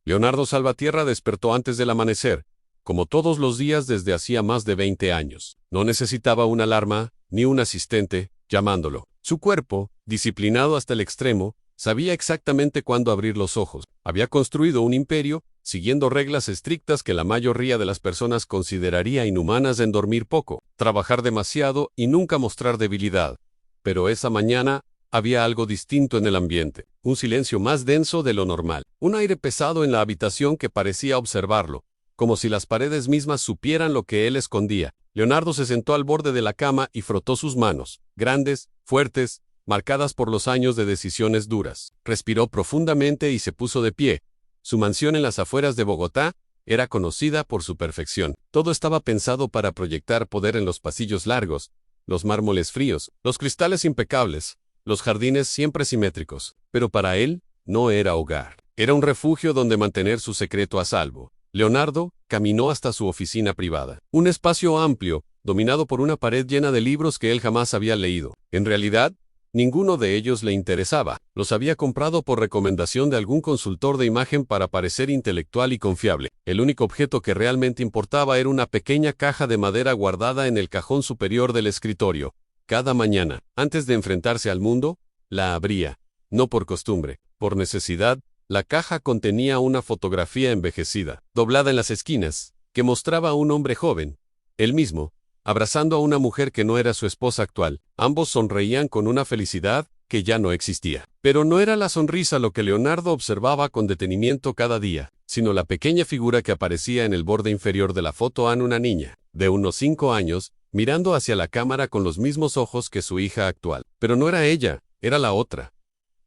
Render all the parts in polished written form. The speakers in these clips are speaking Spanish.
Leonardo Salvatierra despertó antes del amanecer, como todos los días desde hacía más de 20 años. No necesitaba una alarma, ni un asistente, llamándolo. Su cuerpo, disciplinado hasta el extremo, sabía exactamente cuándo abrir los ojos. Había construido un imperio, siguiendo reglas estrictas que la mayoría de las personas consideraría inhumanas en dormir poco, trabajar demasiado y nunca mostrar debilidad. Pero esa mañana había algo distinto en el ambiente, un silencio más denso de lo normal, un aire pesado en la habitación que parecía observarlo, como si las paredes mismas supieran lo que él escondía. Leonardo se sentó al borde de la cama y frotó sus manos, grandes, fuertes, marcadas por los años de decisiones duras. Respiró profundamente y se puso de pie. Su mansión en las afueras de Bogotá era conocida por su perfección. Todo estaba pensado para proyectar poder en los pasillos largos, los mármoles fríos, los cristales impecables, los jardines siempre simétricos. Pero para él, no era hogar. Era un refugio donde mantener su secreto a salvo. Leonardo caminó hasta su oficina privada. Un espacio amplio, dominado por una pared llena de libros que él jamás había leído. En realidad, ninguno de ellos le interesaba. Los había comprado por recomendación de algún consultor de imagen para parecer intelectual y confiable. El único objeto que realmente importaba era una pequeña caja de madera guardada en el cajón superior del escritorio. Cada mañana, antes de enfrentarse al mundo, la abría. No por costumbre, por necesidad. La caja contenía una fotografía envejecida, doblada en las esquinas, que mostraba a un hombre joven, él mismo, abrazando a una mujer que no era su esposa actual. Ambos sonreían con una felicidad que ya no existía. Pero no era la sonrisa lo que Leonardo observaba con detenimiento cada día, sino la pequeña figura que aparecía en el borde inferior de la foto, una niña, de unos 5 años, mirando hacia la cámara con los mismos ojos que su hija actual. Pero no era ella, era la otra,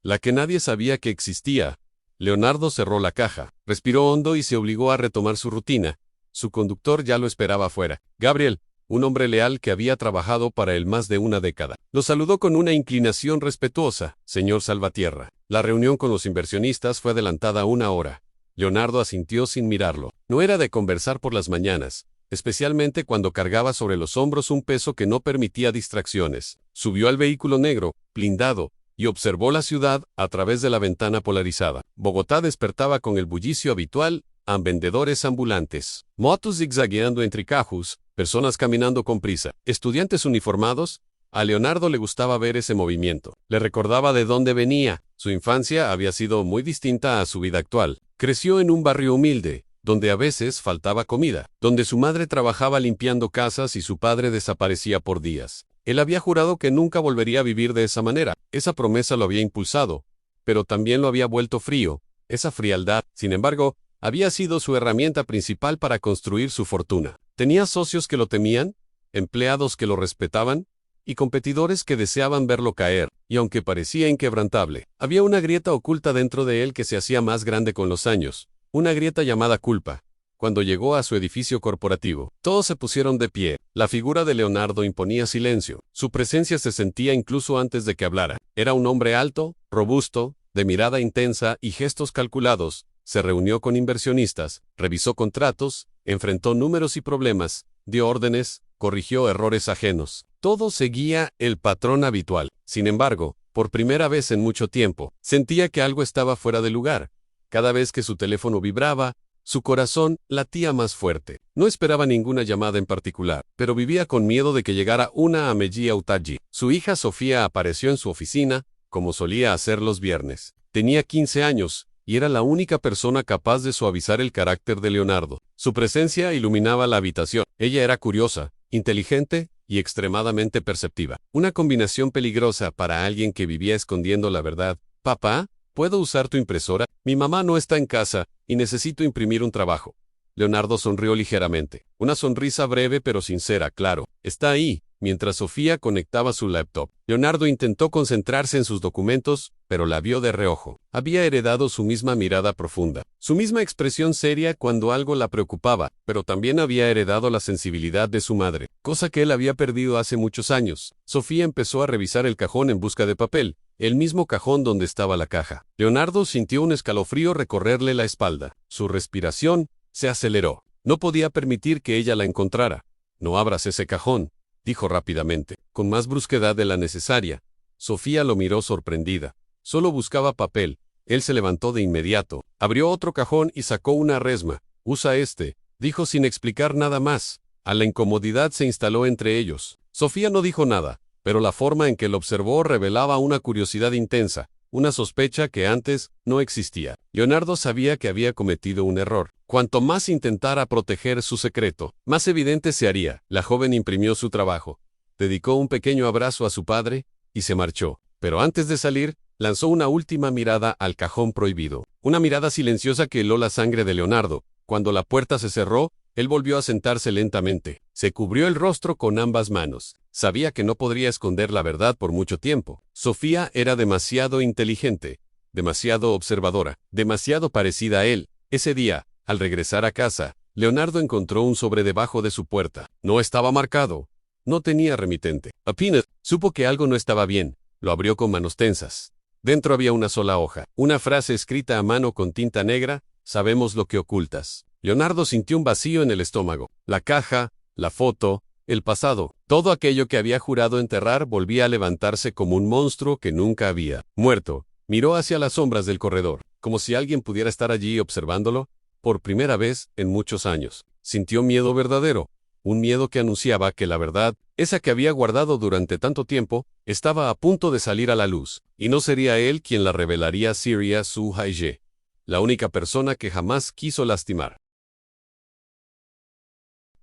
la que nadie sabía que existía. Leonardo cerró la caja, respiró hondo y se obligó a retomar su rutina. Su conductor ya lo esperaba afuera. Gabriel, un hombre leal que había trabajado para él más de una década. Lo saludó con una inclinación respetuosa. Señor Salvatierra. La reunión con los inversionistas fue adelantada 1 hora. Leonardo asintió sin mirarlo. No era de conversar por las mañanas, especialmente cuando cargaba sobre los hombros un peso que no permitía distracciones. Subió al vehículo negro, blindado, y observó la ciudad a través de la ventana polarizada. Bogotá despertaba con el bullicio habitual, a vendedores ambulantes, motos zigzagueando entre cajos, personas caminando con prisa, estudiantes uniformados. A Leonardo le gustaba ver ese movimiento. Le recordaba de dónde venía. Su infancia había sido muy distinta a su vida actual. Creció en un barrio humilde, donde a veces faltaba comida, donde su madre trabajaba limpiando casas y su padre desaparecía por días. Él había jurado que nunca volvería a vivir de esa manera. Esa promesa lo había impulsado, pero también lo había vuelto frío. Esa frialdad, sin embargo, había sido su herramienta principal para construir su fortuna. Tenía socios que lo temían, empleados que lo respetaban, y competidores que deseaban verlo caer. Y aunque parecía inquebrantable, había una grieta oculta dentro de él que se hacía más grande con los años. Una grieta llamada culpa. Cuando llegó a su edificio corporativo, todos se pusieron de pie. La figura de Leonardo imponía silencio. Su presencia se sentía incluso antes de que hablara. Era un hombre alto, robusto, de mirada intensa y gestos calculados. Se reunió con inversionistas, revisó contratos, enfrentó números y problemas, dio órdenes, corrigió errores ajenos. Todo seguía el patrón habitual. Sin embargo, por primera vez en mucho tiempo, sentía que algo estaba fuera de lugar. Cada vez que su teléfono vibraba, su corazón latía más fuerte. No esperaba ninguna llamada en particular, pero vivía con miedo de que llegara una Amelie Autaji. Su hija Sofía apareció en su oficina, como solía hacer los viernes. Tenía 15 años, y era la única persona capaz de suavizar el carácter de Leonardo. Su presencia iluminaba la habitación. Ella era curiosa, inteligente y extremadamente perceptiva. Una combinación peligrosa para alguien que vivía escondiendo la verdad. «Papá, ¿puedo usar tu impresora? Mi mamá no está en casa y necesito imprimir un trabajo». Leonardo sonrió ligeramente. Una sonrisa breve pero sincera, claro. «Está ahí», mientras Sofía conectaba su laptop. Leonardo intentó concentrarse en sus documentos, pero la vio de reojo. Había heredado su misma mirada profunda, su misma expresión seria cuando algo la preocupaba, pero también había heredado la sensibilidad de su madre, cosa que él había perdido hace muchos años. Sofía empezó a revisar el cajón en busca de papel, el mismo cajón donde estaba la caja. Leonardo sintió un escalofrío recorrerle la espalda. Su respiración se aceleró. No podía permitir que ella la encontrara. «No abras ese cajón», dijo rápidamente, con más brusquedad de la necesaria. Sofía lo miró sorprendida. Solo buscaba papel. Él se levantó de inmediato, abrió otro cajón y sacó una resma. «Usa este», dijo sin explicar nada más. A la incomodidad se instaló entre ellos. Sofía no dijo nada, pero la forma en que lo observó revelaba una curiosidad intensa, una sospecha que antes no existía. Leonardo sabía que había cometido un error. Cuanto más intentara proteger su secreto, más evidente se haría. La joven imprimió su trabajo, dedicó un pequeño abrazo a su padre y se marchó. Pero antes de salir, lanzó una última mirada al cajón prohibido. Una mirada silenciosa que heló la sangre de Leonardo. Cuando la puerta se cerró, él volvió a sentarse lentamente. Se cubrió el rostro con ambas manos. Sabía que no podría esconder la verdad por mucho tiempo. Sofía era demasiado inteligente, demasiado observadora, demasiado parecida a él. Ese día, al regresar a casa, Leonardo encontró un sobre debajo de su puerta. No estaba marcado. No tenía remitente. Apenas supo que algo no estaba bien. Lo abrió con manos tensas. Dentro había una sola hoja. Una frase escrita a mano con tinta negra: «Sabemos lo que ocultas». Leonardo sintió un vacío en el estómago. La caja, la foto, el pasado, todo aquello que había jurado enterrar volvía a levantarse como un monstruo que nunca había muerto. Miró hacia las sombras del corredor, como si alguien pudiera estar allí observándolo, por primera vez en muchos años. Sintió miedo verdadero, un miedo que anunciaba que la verdad, esa que había guardado durante tanto tiempo, estaba a punto de salir a la luz, y no sería él quien la revelaría a Siria Su Haije, la única persona que jamás quiso lastimar.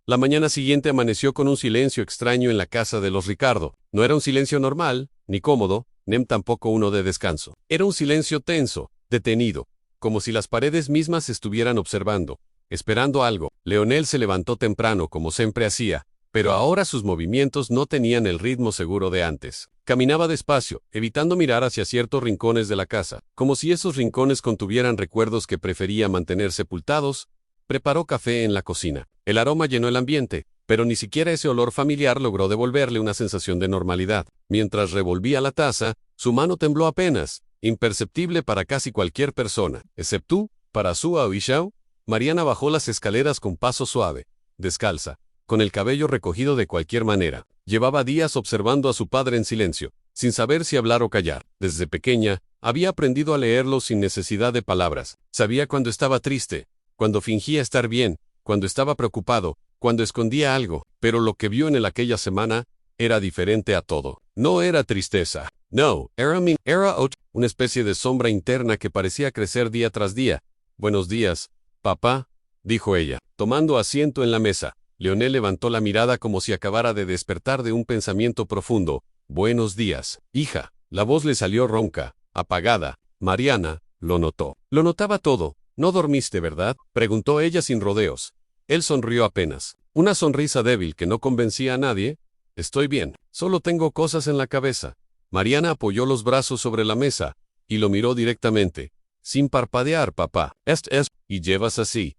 La mañana siguiente amaneció con un silencio extraño en la casa de los Ricardo. No era un silencio normal, ni cómodo, ni tampoco uno de descanso. Era un silencio tenso, detenido, como si las paredes mismas estuvieran observando, esperando algo. Leonel se levantó temprano como siempre hacía, pero ahora sus movimientos no tenían el ritmo seguro de antes. Caminaba despacio, evitando mirar hacia ciertos rincones de la casa, como si esos rincones contuvieran recuerdos que prefería mantener sepultados. Preparó café en la cocina. El aroma llenó el ambiente, pero ni siquiera ese olor familiar logró devolverle una sensación de normalidad. Mientras revolvía la taza, su mano tembló apenas, imperceptible para casi cualquier persona, excepto para Su Aishao. Mariana bajó las escaleras con paso suave, descalza, con el cabello recogido de cualquier manera. Llevaba días observando a su padre en silencio, sin saber si hablar o callar. Desde pequeña, había aprendido a leerlo sin necesidad de palabras. Sabía cuando estaba triste, cuando fingía estar bien, cuando estaba preocupado, cuando escondía algo, pero lo que vio en él aquella semana era diferente a todo. No era tristeza. No, era una especie de sombra interna que parecía crecer día tras día. «Buenos días, papá», dijo ella, tomando asiento en la mesa. Leonel levantó la mirada como si acabara de despertar de un pensamiento profundo. «Buenos días, hija». La voz le salió ronca, apagada. Mariana lo notó. Lo notaba todo. «¿No dormiste, verdad?», preguntó ella sin rodeos. Él sonrió apenas. Una sonrisa débil que no convencía a nadie. «Estoy bien. Solo tengo cosas en la cabeza». Mariana apoyó los brazos sobre la mesa y lo miró directamente. «Sin parpadear, papá. ¿Y llevas así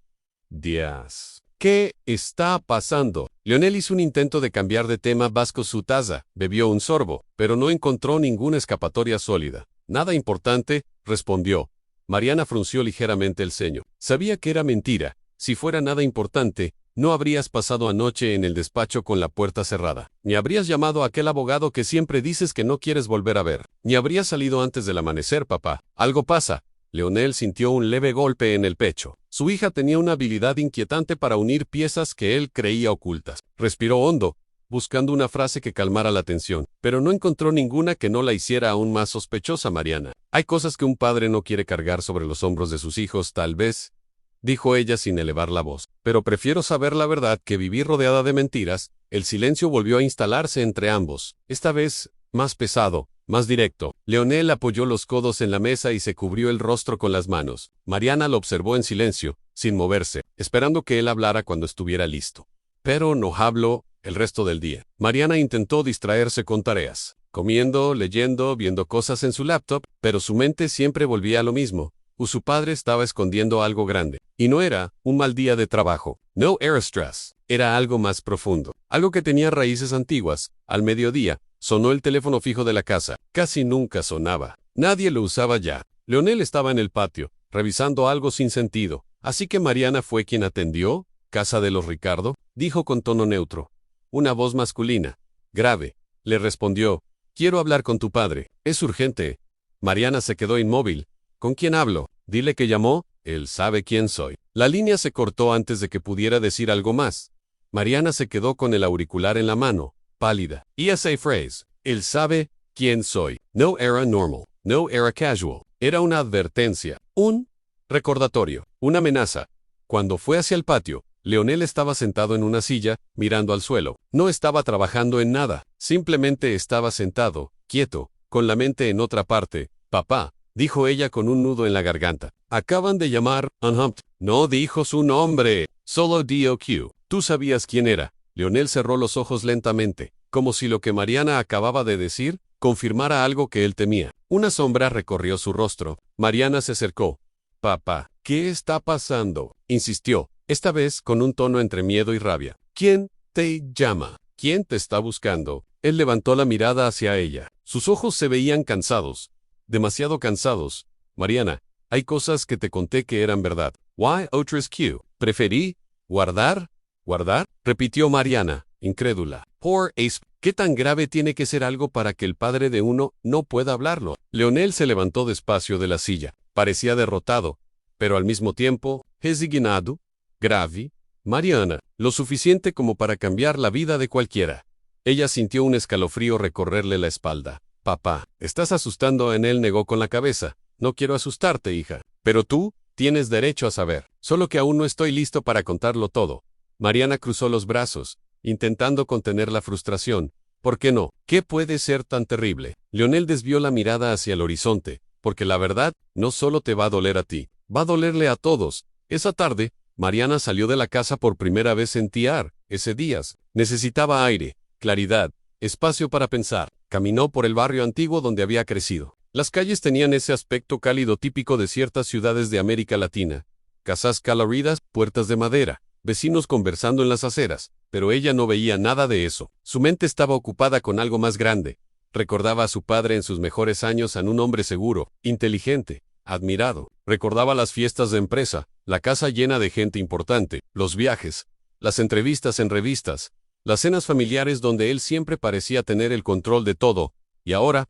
días? ¿Qué está pasando?». Leonel hizo un intento de cambiar de tema. Vasco su taza, bebió un sorbo, pero no encontró ninguna escapatoria sólida. «Nada importante», respondió. Mariana frunció ligeramente el ceño. Sabía que era mentira. Si fuera nada importante, no habrías pasado anoche en el despacho con la puerta cerrada. Ni habrías llamado a aquel abogado que siempre dices que no quieres volver a ver. Ni habrías salido antes del amanecer, papá. Algo pasa. Leonel sintió un leve golpe en el pecho. Su hija tenía una habilidad inquietante para unir piezas que él creía ocultas. Respiró hondo, buscando una frase que calmara la tensión, pero no encontró ninguna que no la hiciera aún más sospechosa. «Mariana, hay cosas que un padre no quiere cargar sobre los hombros de sus hijos, tal vez», dijo ella sin elevar la voz. «Pero prefiero saber la verdad que vivir rodeada de mentiras». El silencio volvió a instalarse entre ambos, esta vez más pesado, más directo. Leonel apoyó los codos en la mesa y se cubrió el rostro con las manos. Mariana lo observó en silencio, sin moverse, esperando que él hablara cuando estuviera listo. Pero no habló el resto del día. Mariana intentó distraerse con tareas, comiendo, leyendo, viendo cosas en su laptop, pero su mente siempre volvía a lo mismo. Su padre estaba escondiendo algo grande. Y no era un mal día de trabajo. No era stress. Era algo más profundo. Algo que tenía raíces antiguas. Al mediodía, sonó el teléfono fijo de la casa. Casi nunca sonaba. Nadie lo usaba ya. Leonel estaba en el patio, revisando algo sin sentido. Así que Mariana fue quien atendió. «¿Casa de los Ricardo?», dijo con tono neutro. Una voz masculina, grave, le respondió. «Quiero hablar con tu padre. Es urgente». Mariana se quedó inmóvil, ¿Con quién hablo? Dile que llamó, él sabe quién soy. La línea se cortó antes de que pudiera decir algo más. Mariana se quedó con el auricular en la mano, pálida. ESA phrase, él sabe quién soy. No era normal, no era casual. Era una advertencia, un recordatorio, una amenaza. Cuando fue hacia el patio, Leonel estaba sentado en una silla, mirando al suelo. No estaba trabajando en nada, simplemente estaba sentado, quieto, con la mente en otra parte. Papá, dijo ella con un nudo en la garganta. Acaban de llamar, unhumped. No dijo su nombre, solo DOQ. Tú sabías quién era. Leonel cerró los ojos lentamente, como si lo que Mariana acababa de decir confirmara algo que él temía. Una sombra recorrió su rostro. Mariana se acercó. Papá, ¿qué está pasando? Insistió, esta vez con un tono entre miedo y rabia. ¿Quién te llama? ¿Quién te está buscando? Él levantó la mirada hacia ella. Sus ojos se veían cansados. Demasiado cansados. Mariana, hay cosas que te conté que eran verdad. Why otras Q? Preferí guardar. ¿Guardar? Repitió Mariana, incrédula. Poor Ace, ¿qué tan grave tiene que ser algo para que el padre de uno no pueda hablarlo? Leonel se levantó despacio de la silla. Parecía derrotado, pero al mismo tiempo, resignado, grave. Mariana, lo suficiente como para cambiar la vida de cualquiera. Ella sintió un escalofrío recorrerle la espalda. Papá, estás asustando. En él negó con la cabeza. No quiero asustarte, hija. Pero tú, tienes derecho a saber. Solo que aún no estoy listo para contarlo todo. Mariana cruzó los brazos, intentando contener la frustración. ¿Por qué no? ¿Qué puede ser tan terrible? Leonel desvió la mirada hacia el horizonte, porque la verdad, no solo te va a doler a ti, va a dolerle a todos. Esa tarde, Mariana salió de la casa por primera vez en TR. Ese día, necesitaba aire, claridad, espacio para pensar. Caminó por el barrio antiguo donde había crecido. Las calles tenían ese aspecto cálido típico de ciertas ciudades de América Latina. Casas coloridas, puertas de madera, vecinos conversando en las aceras, pero ella no veía nada de eso. Su mente estaba ocupada con algo más grande. Recordaba a su padre en sus mejores años, a un hombre seguro, inteligente, admirado. Recordaba las fiestas de empresa, la casa llena de gente importante, los viajes, las entrevistas en revistas, las cenas familiares donde él siempre parecía tener el control de todo. Y ahora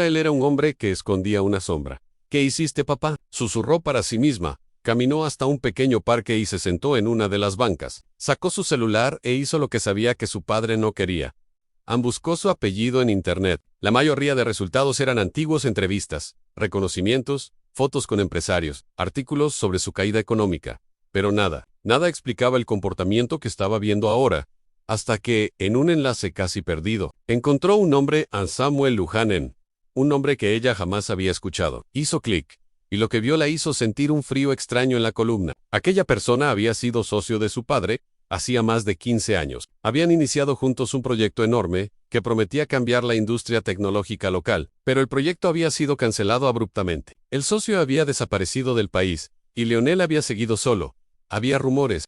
él era un hombre que escondía una sombra. ¿Qué hiciste, papá? Susurró para sí misma. Caminó hasta un pequeño parque y se sentó en una de las bancas. Sacó su celular e hizo lo que sabía que su padre no quería. Buscó su apellido en internet. La mayoría de resultados eran antiguas entrevistas, reconocimientos, fotos con empresarios, artículos sobre su caída económica. Pero nada explicaba el comportamiento que estaba viendo ahora. Hasta que, en un enlace casi perdido, encontró un nombre, a Samuel Lujanen, un nombre que ella jamás había escuchado. Hizo clic, y lo que vio la hizo sentir un frío extraño en la columna. Aquella persona había sido socio de su padre, hacía más de 15 años. Habían iniciado juntos un proyecto enorme, que prometía cambiar la industria tecnológica local, pero el proyecto había sido cancelado abruptamente. El socio había desaparecido del país, y Leonel había seguido solo. Había rumores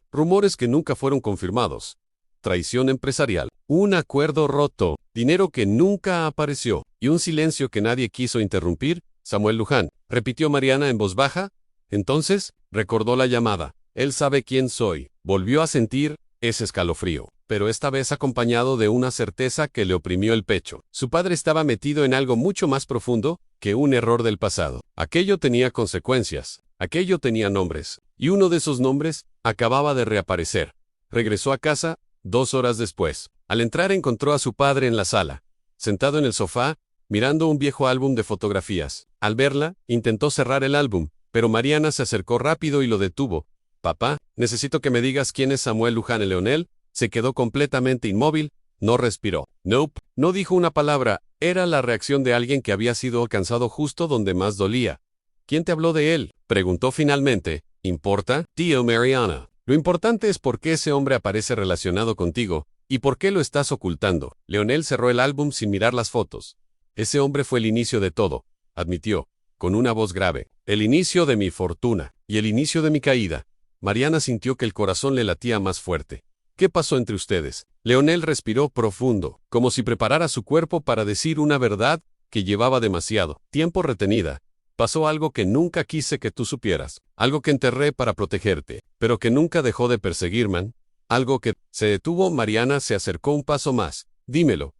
que nunca fueron confirmados. Traición empresarial, un acuerdo roto, dinero que nunca apareció, y un silencio que nadie quiso interrumpir. Samuel Luján, repitió Mariana en voz baja. Entonces, recordó la llamada. Él sabe quién soy. Volvió a sentir ese escalofrío, pero esta vez acompañado de una certeza que le oprimió el pecho. Su padre estaba metido en algo mucho más profundo que un error del pasado. Aquello tenía consecuencias, aquello tenía nombres, y uno de esos nombres acababa de reaparecer. Regresó a casa 2 horas después. Al entrar encontró a su padre en la sala, sentado en el sofá, mirando un viejo álbum de fotografías. Al verla, intentó cerrar el álbum, pero Mariana se acercó rápido y lo detuvo. Papá, necesito que me digas quién es Samuel Luján. Leonel se quedó completamente inmóvil, no respiró. Nope, no dijo una palabra. Era la reacción de alguien que había sido alcanzado justo donde más dolía. ¿Quién te habló de él? Preguntó finalmente. ¿Importa? Tío Mariana. Lo importante es por qué ese hombre aparece relacionado contigo, y por qué lo estás ocultando. Leonel cerró el álbum sin mirar las fotos. Ese hombre fue el inicio de todo, admitió, con una voz grave. El inicio de mi fortuna, y el inicio de mi caída. Mariana sintió que el corazón le latía más fuerte. ¿Qué pasó entre ustedes? Leonel respiró profundo, como si preparara su cuerpo para decir una verdad que llevaba demasiado tiempo retenida. Pasó algo que nunca quise que tú supieras, algo que enterré para protegerte, pero que nunca dejó de perseguirme, algo que... Se detuvo. Mariana se acercó un paso más. Dímelo.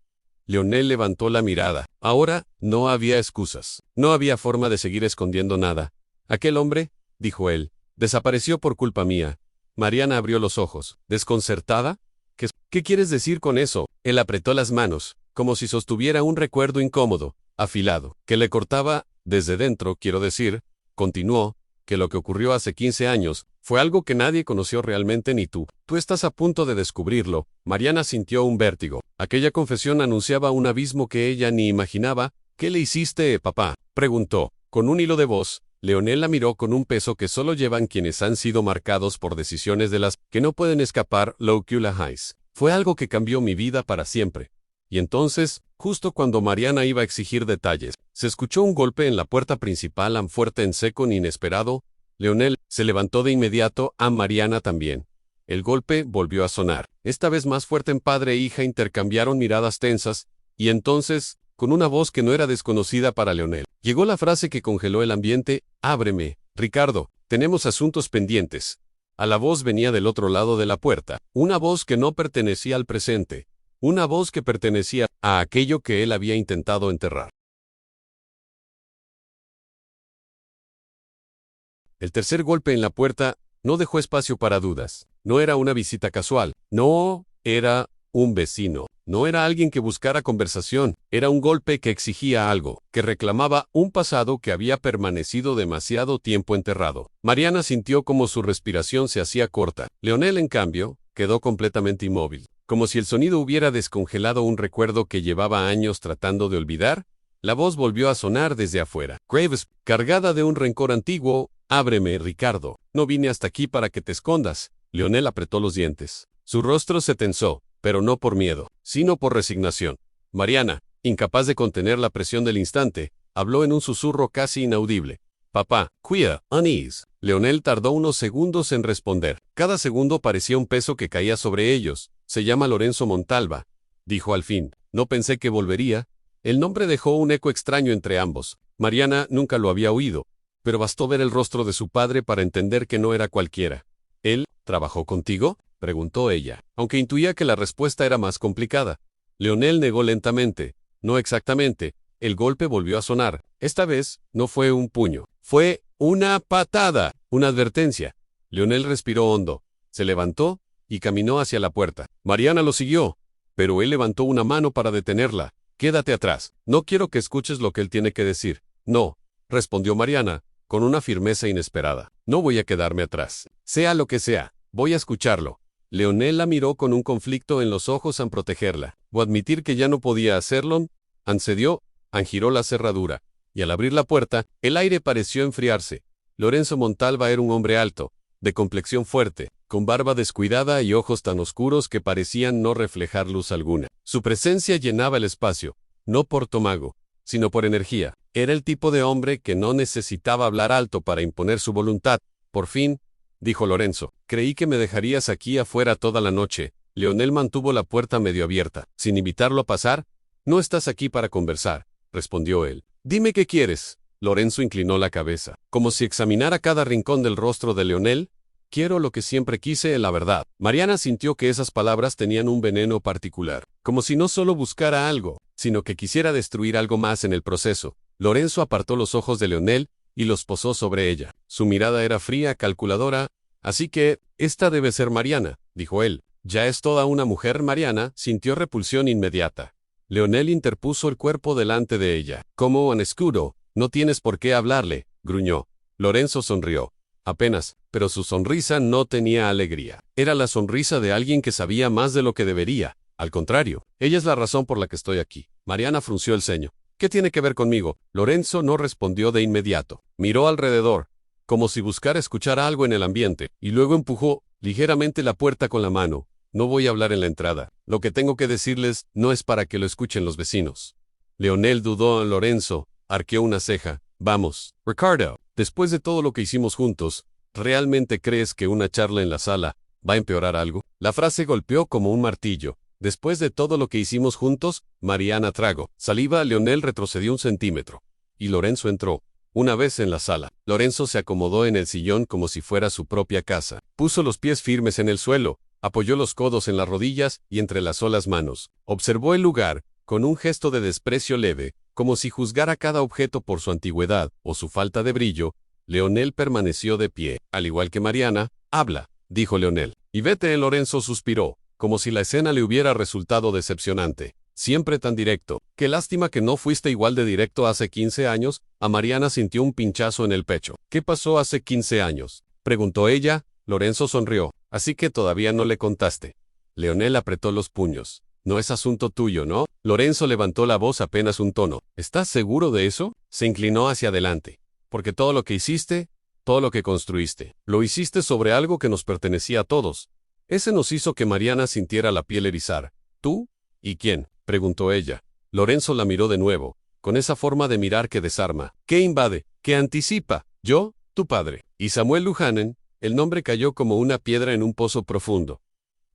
Leonel levantó la mirada. Ahora, no había excusas. No había forma de seguir escondiendo nada. Aquel hombre, dijo él, desapareció por culpa mía. Mariana abrió los ojos, desconcertada. ¿Qué quieres decir con eso? Él apretó las manos, como si sostuviera un recuerdo incómodo, afilado, que le cortaba, desde dentro, quiero decir, continuó, que lo que ocurrió hace 15 años, fue algo que nadie conoció realmente ni tú. Tú estás a punto de descubrirlo. Mariana sintió un vértigo. Aquella confesión anunciaba un abismo que ella ni imaginaba. ¿Qué le hiciste, papá?, preguntó, con un hilo de voz. Leonel la miró con un peso que solo llevan quienes han sido marcados por decisiones de las que no pueden escapar, Locula Heights. Fue algo que cambió mi vida para siempre. Y entonces, justo cuando Mariana iba a exigir detalles, se escuchó un golpe en la puerta principal tan fuerte en seco ni inesperado. Leonel se levantó de inmediato, a Mariana también. El golpe volvió a sonar. Esta vez más fuerte. Padre e hija intercambiaron miradas tensas, y entonces, con una voz que no era desconocida para Leonel, llegó la frase que congeló el ambiente: ábreme, Ricardo, tenemos asuntos pendientes. A la voz venía del otro lado de la puerta, una voz que no pertenecía al presente, una voz que pertenecía a aquello que él había intentado enterrar. El tercer golpe en la puerta no dejó espacio para dudas. No era una visita casual, no era un vecino, no era alguien que buscara conversación, era un golpe que exigía algo, que reclamaba un pasado que había permanecido demasiado tiempo enterrado. Mariana sintió como su respiración se hacía corta. Leonel, en cambio, quedó completamente inmóvil, como si el sonido hubiera descongelado un recuerdo que llevaba años tratando de olvidar. La voz volvió a sonar desde afuera, Graves, cargada de un rencor antiguo: ábreme, Ricardo, no vine hasta aquí para que te escondas. Leonel apretó los dientes. Su rostro se tensó, pero no por miedo, sino por resignación. Mariana, incapaz de contener la presión del instante, habló en un susurro casi inaudible. Papá, cuida, Anís. Leonel tardó unos segundos en responder. Cada segundo parecía un peso que caía sobre ellos. Se llama Lorenzo Montalva, dijo al fin. No pensé que volvería. El nombre dejó un eco extraño entre ambos. Mariana nunca lo había oído, pero bastó ver el rostro de su padre para entender que no era cualquiera. ¿Él trabajó contigo?, preguntó ella, aunque intuía que la respuesta era más complicada. Leonel negó lentamente. No exactamente. El golpe volvió a sonar. Esta vez, no fue un puño. Fue una patada, una advertencia. Leonel respiró hondo, se levantó y caminó hacia la puerta. Mariana lo siguió, pero él levantó una mano para detenerla. Quédate atrás. No quiero que escuches lo que él tiene que decir. No, respondió Mariana, con una firmeza inesperada. No voy a quedarme atrás. Sea lo que sea, voy a escucharlo. Leonel la miró con un conflicto en los ojos al protegerla. O admitir que ya no podía hacerlo. Accedió, giró la cerradura, y al abrir la puerta, el aire pareció enfriarse. Lorenzo Montalva era un hombre alto, de complexión fuerte, con barba descuidada y ojos tan oscuros que parecían no reflejar luz alguna. Su presencia llenaba el espacio, no por tomago, sino por energía. Era el tipo de hombre que no necesitaba hablar alto para imponer su voluntad. Por fin, dijo Lorenzo, creí que me dejarías aquí afuera toda la noche. Leonel mantuvo la puerta medio abierta, sin invitarlo a pasar. No estás aquí para conversar, respondió él. Dime qué quieres. Lorenzo inclinó la cabeza, como si examinara cada rincón del rostro de Leonel. Quiero lo que siempre quise, la verdad. Mariana sintió que esas palabras tenían un veneno particular, como si no solo buscara algo, sino que quisiera destruir algo más en el proceso. Lorenzo apartó los ojos de Leonel y los posó sobre ella. Su mirada era fría, calculadora. Así que, esta debe ser Mariana, dijo él. Ya es toda una mujer. Mariana sintió repulsión inmediata. Leonel interpuso el cuerpo delante de ella. Como un escudo, no tienes por qué hablarle, gruñó. Lorenzo sonrió. Apenas, pero su sonrisa no tenía alegría. Era la sonrisa de alguien que sabía más de lo que debería. Al contrario, ella es la razón por la que estoy aquí. Mariana frunció el ceño. ¿Qué tiene que ver conmigo? Lorenzo no respondió de inmediato. Miró alrededor, como si buscara escuchar algo en el ambiente, y luego empujó ligeramente la puerta con la mano. No voy a hablar en la entrada. Lo que tengo que decirles no es para que lo escuchen los vecinos. Leonel dudó. Lorenzo arqueó una ceja. Vamos, Ricardo, después de todo lo que hicimos juntos, ¿realmente crees que una charla en la sala va a empeorar algo? La frase golpeó como un martillo. Después de todo lo que hicimos juntos, Mariana tragó saliva. Leonel retrocedió un centímetro, y Lorenzo entró. Una vez en la sala, Lorenzo se acomodó en el sillón como si fuera su propia casa. Puso los pies firmes en el suelo, apoyó los codos en las rodillas y entrelazó las manos. Observó el lugar, con un gesto de desprecio leve, como si juzgara cada objeto por su antigüedad o su falta de brillo. Leonel permaneció de pie. Al igual que Mariana, habla, dijo Leonel. Y vete, Lorenzo suspiró, como si la escena le hubiera resultado decepcionante. Siempre tan directo. Qué lástima que no fuiste igual de directo hace 15 años. A Mariana sintió un pinchazo en el pecho. ¿Qué pasó hace 15 años? Preguntó ella. Lorenzo sonrió. Así que todavía no le contaste. Leonel apretó los puños. No es asunto tuyo, ¿no? Lorenzo levantó la voz apenas un tono. ¿Estás seguro de eso? Se inclinó hacia adelante. Porque todo lo que hiciste, todo lo que construiste, lo hiciste sobre algo que nos pertenecía a todos. Ese nos hizo que Mariana sintiera la piel erizar. ¿Tú? ¿Y quién? Preguntó ella. Lorenzo la miró de nuevo, con esa forma de mirar que desarma, que invade, que anticipa. Yo, tu padre. Y Samuel Lujanen, el nombre cayó como una piedra en un pozo profundo.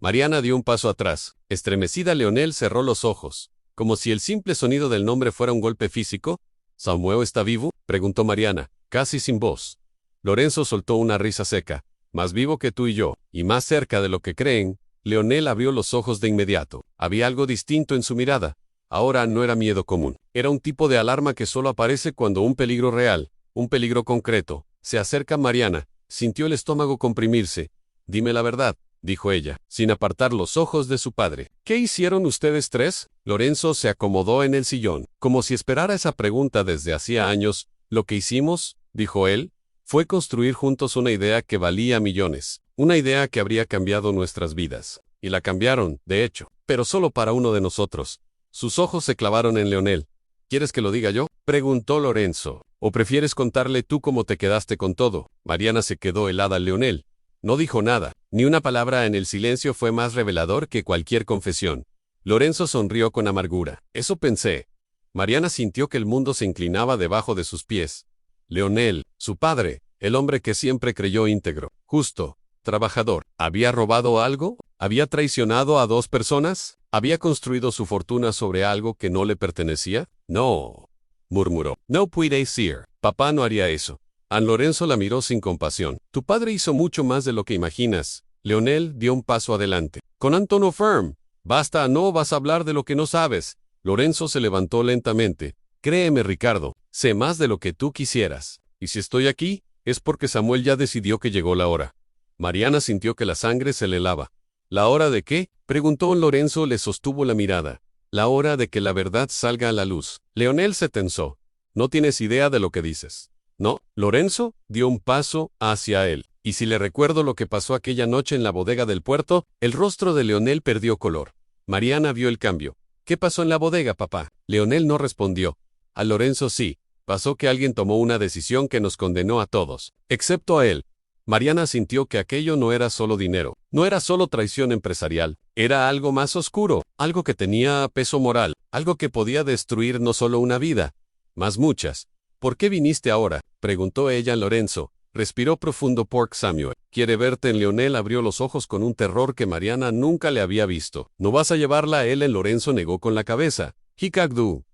Mariana dio un paso atrás. Estremecida, Leonel cerró los ojos, como si el simple sonido del nombre fuera un golpe físico. ¿Samuel está vivo?, preguntó Mariana, casi sin voz. Lorenzo soltó una risa seca. Más vivo que tú y yo, y más cerca de lo que creen. Leonel abrió los ojos de inmediato. Había algo distinto en su mirada. Ahora no era miedo común. Era un tipo de alarma que solo aparece cuando un peligro real, un peligro concreto, se acerca a Mariana. Sintió el estómago comprimirse. Dime la verdad, dijo ella, sin apartar los ojos de su padre. ¿Qué hicieron ustedes tres? Lorenzo se acomodó en el sillón, como si esperara esa pregunta desde hacía años. Lo que hicimos, dijo él, fue construir juntos una idea que valía millones. Una idea que habría cambiado nuestras vidas. Y la cambiaron, de hecho, pero solo para uno de nosotros. Sus ojos se clavaron en Leonel. ¿Quieres que lo diga yo?, preguntó Lorenzo. ¿O prefieres contarle tú cómo te quedaste con todo? Mariana se quedó helada. Leonel no dijo nada, ni una palabra en el silencio fue más revelador que cualquier confesión. Lorenzo sonrió con amargura. Eso pensé. Mariana sintió que el mundo se inclinaba debajo de sus pies. Leonel, su padre, el hombre que siempre creyó íntegro, justo, trabajador, ¿había robado algo? ¿Había traicionado a dos personas? ¿Había construido su fortuna sobre algo que no le pertenecía? No, murmuró. No puede ser. Papá no haría eso. An Lorenzo la miró sin compasión. Tu padre hizo mucho más de lo que imaginas. Leonel dio un paso adelante. Con un tono firme. Basta, no vas a hablar de lo que no sabes. Lorenzo se levantó lentamente. Créeme, Ricardo, sé más de lo que tú quisieras. Y si estoy aquí, es porque Samuel ya decidió que llegó la hora. Mariana sintió que la sangre se le helaba. ¿La hora de qué?, preguntó. Lorenzo le sostuvo la mirada. La hora de que la verdad salga a la luz. Leonel se tensó. No tienes idea de lo que dices. No, Lorenzo dio un paso hacia él. Y si le recuerdo lo que pasó aquella noche en la bodega del puerto, el rostro de Leonel perdió color. Mariana vio el cambio. ¿Qué pasó en la bodega, papá? Leonel no respondió. A Lorenzo sí. Pasó que alguien tomó una decisión que nos condenó a todos, excepto a él. Mariana sintió que aquello no era solo dinero, no era solo traición empresarial, era algo más oscuro, algo que tenía peso moral, algo que podía destruir no solo una vida, más muchas. ¿Por qué viniste ahora?, preguntó ella a Lorenzo. Respiró profundo Pork Samuel. Quiere verte. Leonel abrió los ojos con un terror que Mariana nunca le había visto. ¿No vas a llevarla a él? Lorenzo negó con la cabeza. Hikagdu.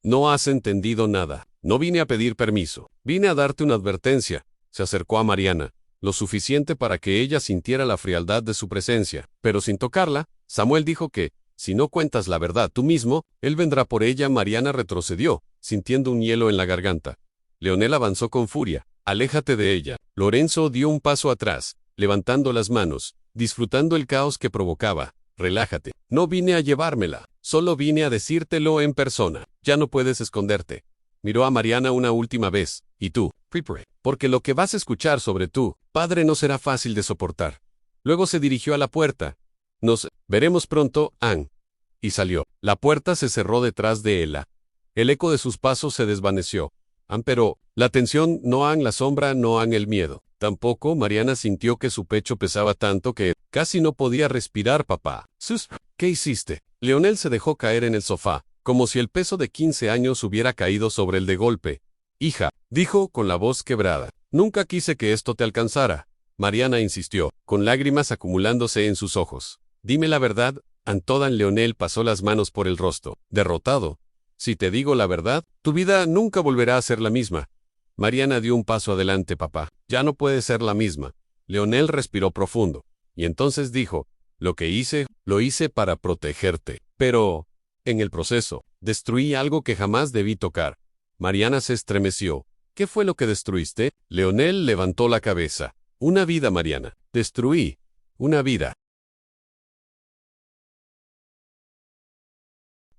No has entendido nada. No vine a pedir permiso. Vine a darte una advertencia. Se acercó a Mariana, lo suficiente para que ella sintiera la frialdad de su presencia, pero sin tocarla. Samuel dijo que, si no cuentas la verdad tú mismo, él vendrá por ella. Mariana retrocedió, sintiendo un hielo en la garganta. Leonel avanzó con furia. Aléjate de ella. Lorenzo dio un paso atrás, levantando las manos, disfrutando el caos que provocaba. Relájate. No vine a llevármela, solo vine a decírtelo en persona. Ya no puedes esconderte. Miró a Mariana una última vez. Y tú, prepare, porque lo que vas a escuchar sobre tu padre no será fácil de soportar. Luego se dirigió a la puerta. Nos veremos pronto, Ann. Y salió. La puerta se cerró detrás de ella. El eco de sus pasos se desvaneció. Ann, pero la tensión, no Ann, la sombra, no Ann, el miedo. Tampoco. Mariana sintió que su pecho pesaba tanto que casi no podía respirar. Papá. ¿Qué hiciste? Leonel se dejó caer en el sofá, como si el peso de 15 años hubiera caído sobre él de golpe. Hija, dijo con la voz quebrada. Nunca quise que esto te alcanzara. Mariana insistió, con lágrimas acumulándose en sus ojos. Dime la verdad. Antodan. Leonel pasó las manos por el rostro, derrotado. Si te digo la verdad, tu vida nunca volverá a ser la misma. Mariana dio un paso adelante. Papá, ya no puede ser la misma. Leonel respiró profundo, y entonces dijo, lo que hice, lo hice para protegerte. Pero, en el proceso, destruí algo que jamás debí tocar. Mariana se estremeció. ¿Qué fue lo que destruiste? Leonel levantó la cabeza. Una vida, Mariana. Destruí una vida.